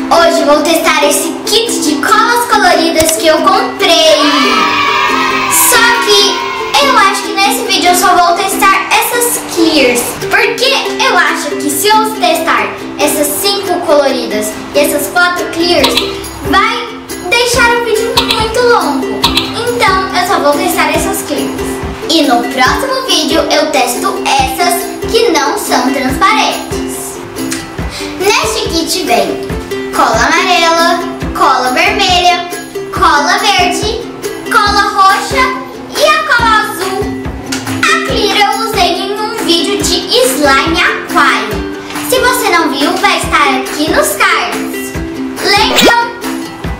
Hoje vou testar esse kit de colas coloridas que eu comprei. Só que eu acho que nesse vídeo eu só vou testar essas clears, porque eu acho que se eu testar essas 5 coloridas e essas 4 clears, vai deixar o vídeo muito longo. Então eu só vou testar essas clears. E no próximo vídeo eu testo essas que não são transparentes. Neste kit vem cola amarela, cola vermelha, cola verde, cola roxa e a cola azul. A clear eu usei em um vídeo de slime aquário. Se você não viu, vai estar aqui nos cards. Lembram?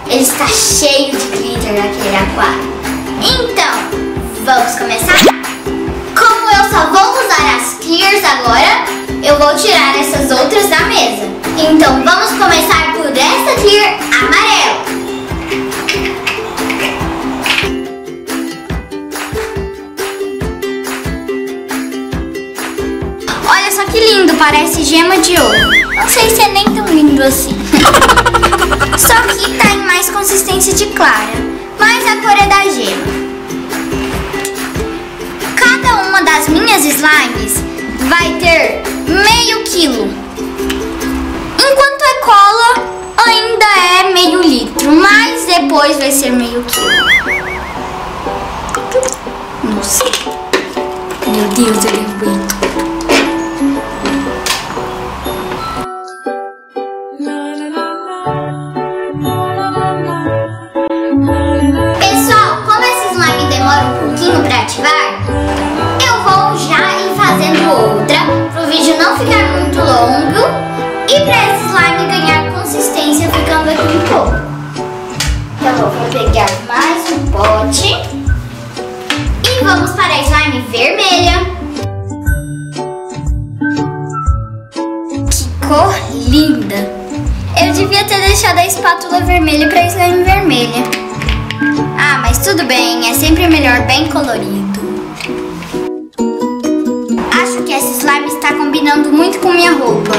Ele está cheio de glitter naquele aquário. Então, vamos começar? Como eu só vou usar as clears agora, eu vou tirar essas outras da mesa. Então vamos começar por essa clear amarela. Olha só que lindo, parece gema de ouro. Não sei se é nem tão lindo assim. Só que tá em mais consistência de clara, mas a cor é da gema. Cada uma das minhas slimes vai ter meio quilo. Enquanto é cola, ainda é meio litro, mas depois vai ser meio quilo. Nossa, meu Deus, eu aguento. Pessoal, como esse slime demora um pouquinho para ativar, eu vou já ir fazendo outra, para o vídeo não ficar muito longo e para esse slime ganhar consistência ficando aqui um pouco. Então eu vou pegar mais um pote e vamos para a slime vermelha. Que cor linda! Eu devia ter deixado a espátula vermelha para a slime vermelha. Ah, mas tudo bem, é sempre melhor bem colorido. Acho que esse slime está combinando muito com minha roupa.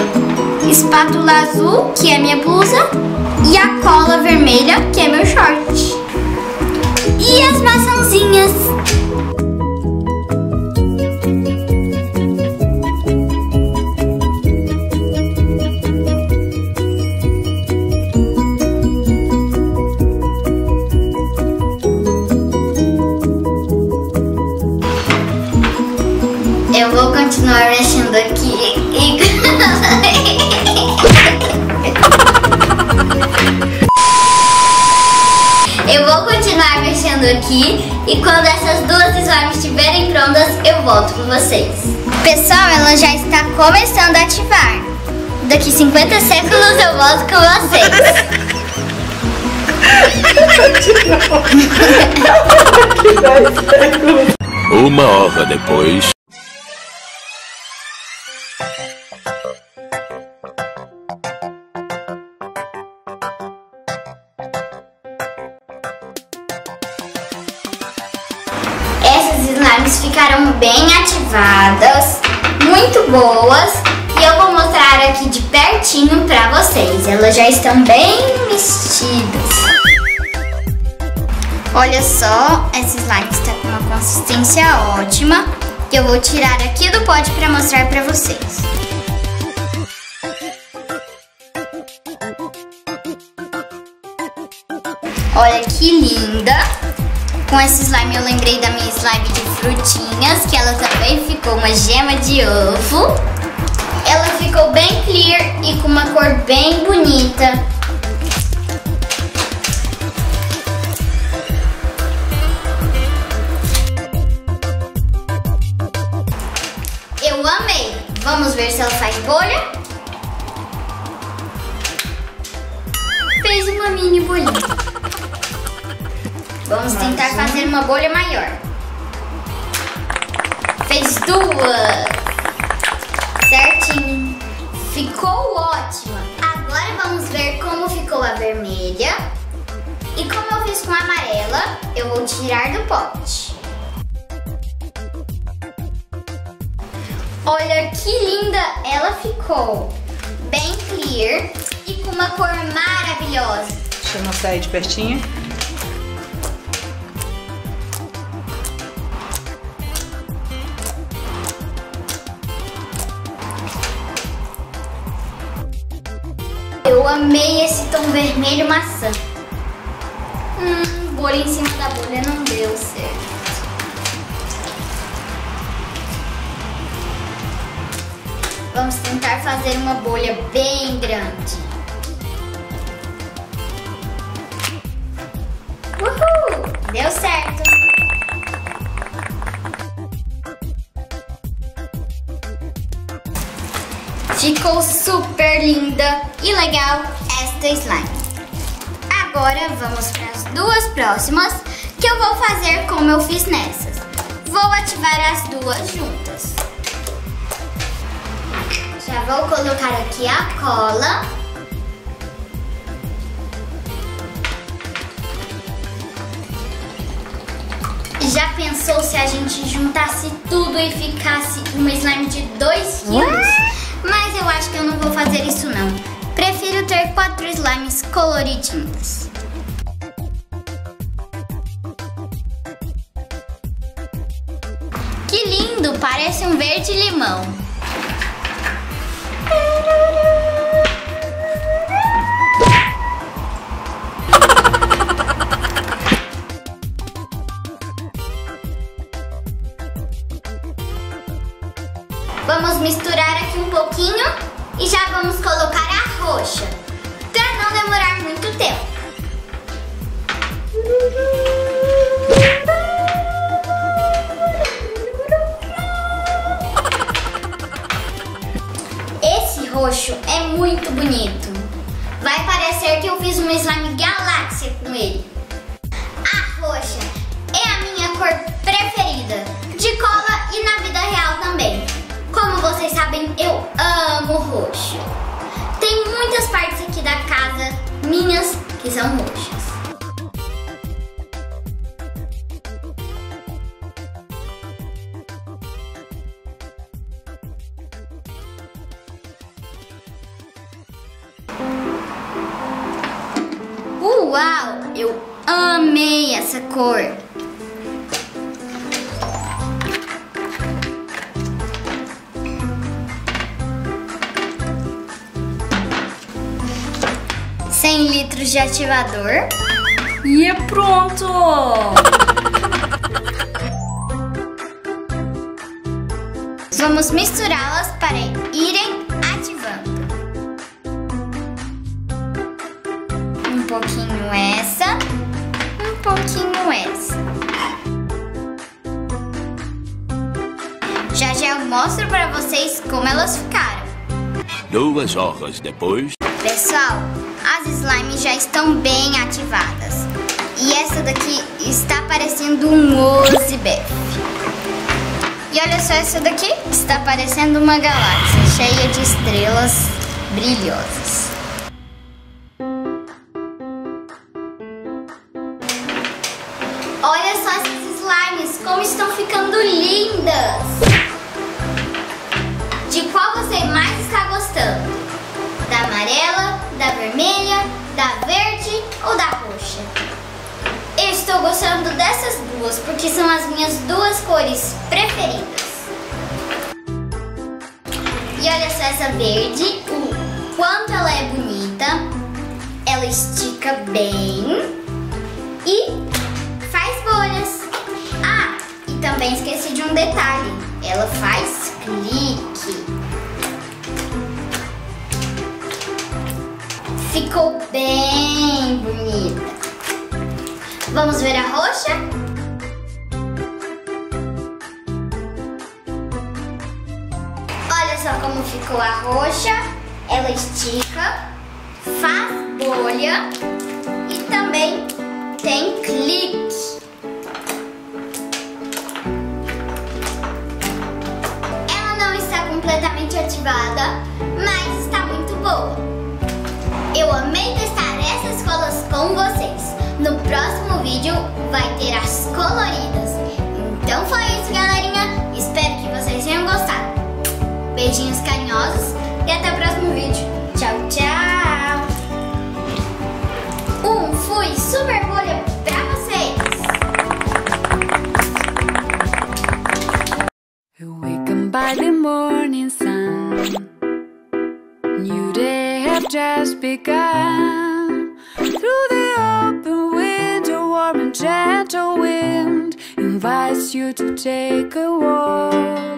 Espátula azul, que é minha blusa, e a cola vermelha, que é meu short. E as maçãzinhas. Eu vou continuar mexendo aqui e... Eu vou continuar mexendo aqui e quando essas duas slimes estiverem prontas, eu volto com vocês. Pessoal, ela já está começando a ativar. Daqui 50 segundos eu volto com vocês. Uma hora depois. Essas slimes ficaram bem ativadas, muito boas, e eu vou mostrar aqui de pertinho pra vocês. Elas já estão bem vestidas. Olha só, essa slime está com uma consistência ótima, que eu vou tirar aqui do pote pra mostrar pra vocês. Olha que linda! Com esse slime eu lembrei da minha slime de frutinhas, que ela também ficou uma gema de ovo. Ela ficou bem clear e com uma cor bem bonita. Eu amei! Vamos ver se ela faz bolha? Fez uma mini bolinha. Vamos tentar fazer uma bolha maior. Fez 2. Certinho. Ficou ótima. Agora vamos ver como ficou a vermelha. E como eu fiz com a amarela, eu vou tirar do pote. Olha que linda ela ficou. Bem clear e com uma cor maravilhosa. Deixa eu mostrar aí de pertinho. Eu amei esse tom vermelho maçã. Bolha em cima da bolha não deu certo. Vamos tentar fazer uma bolha bem grande. Uhul! Deu certo! Ficou super linda e legal esta slime. Agora vamos para as duas próximas, que eu vou fazer como eu fiz nessas. Vou ativar as duas juntas. Já vou colocar aqui a cola. Já pensou se a gente juntasse tudo e ficasse uma slime de 2 quilos? Mas eu acho que eu não vou fazer isso não. Prefiro ter 4 slimes coloridinhas. Que lindo! Parece um verde limão. Vamos misturar aqui um pouquinho e já vamos colocar a roxa, para não demorar muito tempo. Esse roxo é muito bonito. Vai parecer que eu fiz uma slime galáxia com ele. A roxa é a minha cor preferida, de cola e na vida real também. Como vocês sabem, eu amo roxo. Tem muitas partes aqui da casa minhas que são roxas. Uau! Eu amei essa cor. Litros de ativador. E é pronto! Vamos misturá-las para irem ativando. Um pouquinho essa, um pouquinho essa. Já eu mostro para vocês como elas ficaram. 2 horas depois. Pessoal, as slimes já estão bem ativadas. E essa daqui está parecendo um Ozzy-Beff. E olha só essa daqui, está parecendo uma galáxia cheia de estrelas brilhosas. Olha só essas slimes, como estão ficando lindas! De qual você mais está gostando? Da amarela, da vermelha, da verde ou da roxa? Eu estou gostando dessas duas porque são as minhas duas cores preferidas. E olha só essa verde, o quanto ela é bonita. Ela estica bem e faz bolhas. Ah, e também esqueci de um detalhe. Ela faz clique. Ficou bem bonita. Vamos ver a roxa? Olha só como ficou a roxa. Ela estica, faz bolha e também tem clique. Ela não está completamente ativada, mas está muito boa. Eu amei testar essas colas com vocês. No próximo vídeo vai ter as coloridas. Então foi isso, galerinha. Espero que vocês tenham gostado. Beijinhos carinhosos e até o próximo vídeo. Tchau, tchau! New day have just begun. Through the open window, warm and gentle wind invites you to take a walk.